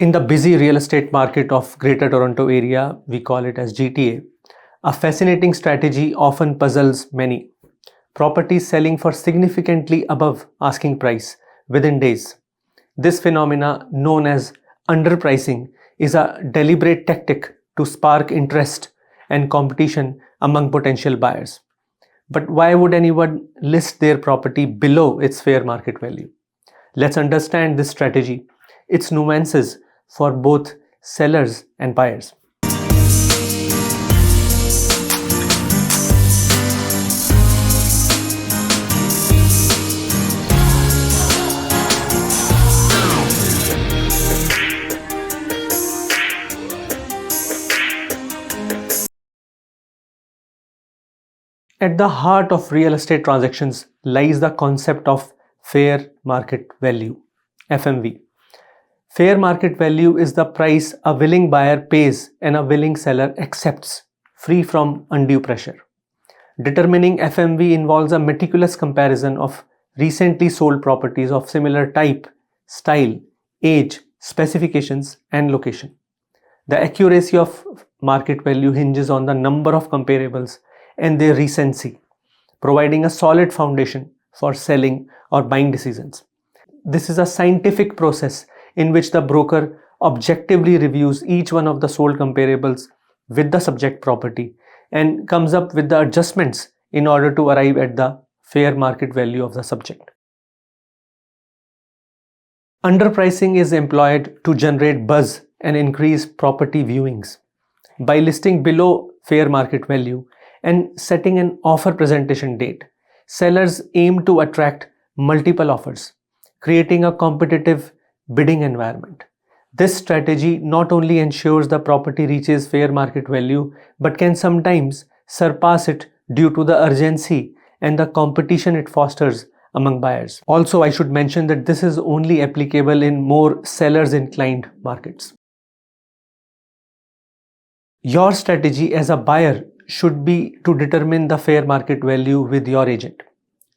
In the busy real estate market of Greater Toronto Area, we call it as GTA, a fascinating strategy often puzzles many. Properties selling for significantly above asking price within days. This phenomena, known as underpricing, is a deliberate tactic to spark interest and competition among potential buyers. But why would anyone list their property below its fair market value? Let's understand this strategy, its nuances for both sellers and buyers. At the heart of real estate transactions lies the concept of fair market value, FMV. Fair market value is the price a willing buyer pays and a willing seller accepts, free from undue pressure. Determining FMV involves a meticulous comparison of recently sold properties of similar type, style, age, specifications, and location. The accuracy of market value hinges on the number of comparables and their recency, providing a solid foundation for selling or buying decisions. This is a scientific process in which the broker objectively reviews each one of the sold comparables with the subject property and comes up with the adjustments in order to arrive at the fair market value of the subject. Underpricing is employed to generate buzz and increase property viewings. By listing below fair market value and setting an offer presentation date, sellers aim to attract multiple offers, creating a competitive bidding environment. This strategy not only ensures the property reaches fair market value, but can sometimes surpass it due to the urgency and the competition it fosters among buyers. Also, I should mention that this is only applicable in more sellers inclined markets. Your strategy as a buyer should be to determine the fair market value with your agent.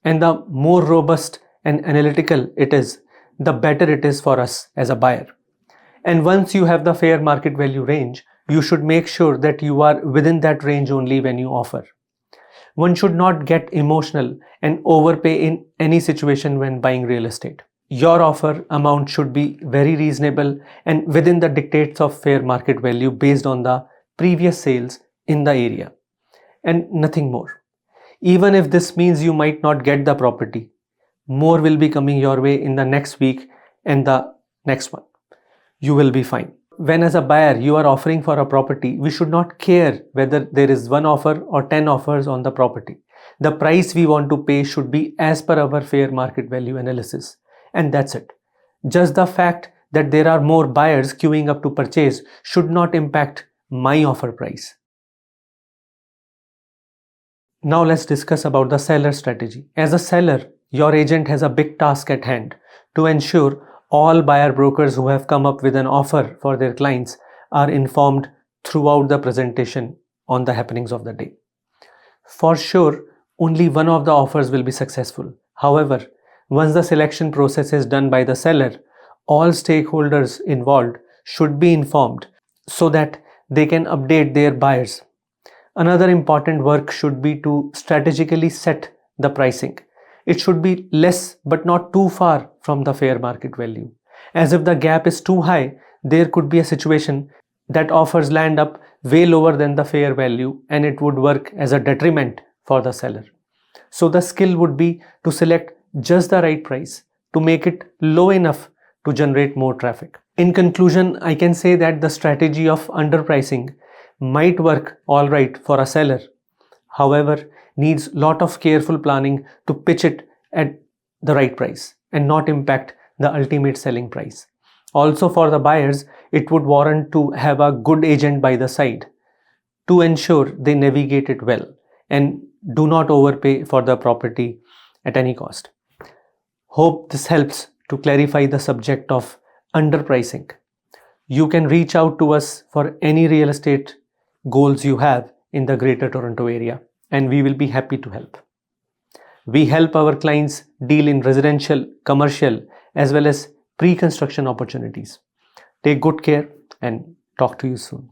And the more robust and analytical it is, the better it is for us as a buyer. And once you have the fair market value range, you should make sure that you are within that range only when you offer. One should not get emotional and overpay in any situation when buying real estate. Your offer amount should be very reasonable and within the dictates of fair market value based on the previous sales in the area, and nothing more. Even if this means you might not get the property, more will be coming your way in the next week and the next one. You will be fine. When as a buyer you are offering for a property, we should not care whether there is one offer or 10 offers on the property. The price we want to pay should be as per our fair market value analysis. And that's it. Just the fact that there are more buyers queuing up to purchase should not impact my offer price. Now let's discuss about the seller strategy. As a seller, your agent has a big task at hand to ensure all buyer brokers who have come up with an offer for their clients are informed throughout the presentation on the happenings of the day. For sure, only one of the offers will be successful. However, once the selection process is done by the seller, all stakeholders involved should be informed so that they can update their buyers. Another important work should be to strategically set the pricing. It should be less but not too far from the fair market value. As if the gap is too high, there could be a situation that offers land up way lower than the fair value and it would work as a detriment for the seller. So the skill would be to select just the right price to make it low enough to generate more traffic. In conclusion, I can say that the strategy of underpricing might work all right for a seller. However, needs lot of careful planning to pitch it at the right price and not impact the ultimate selling price. Also for the buyers, it would warrant to have a good agent by the side to ensure they navigate it well and do not overpay for the property at any cost. Hope this helps to clarify the subject of underpricing. You can reach out to us for any real estate goals you have in the Greater Toronto Area, and we will be happy to help. We help our clients deal in residential, commercial, as well as pre-construction opportunities. Take good care and talk to you soon.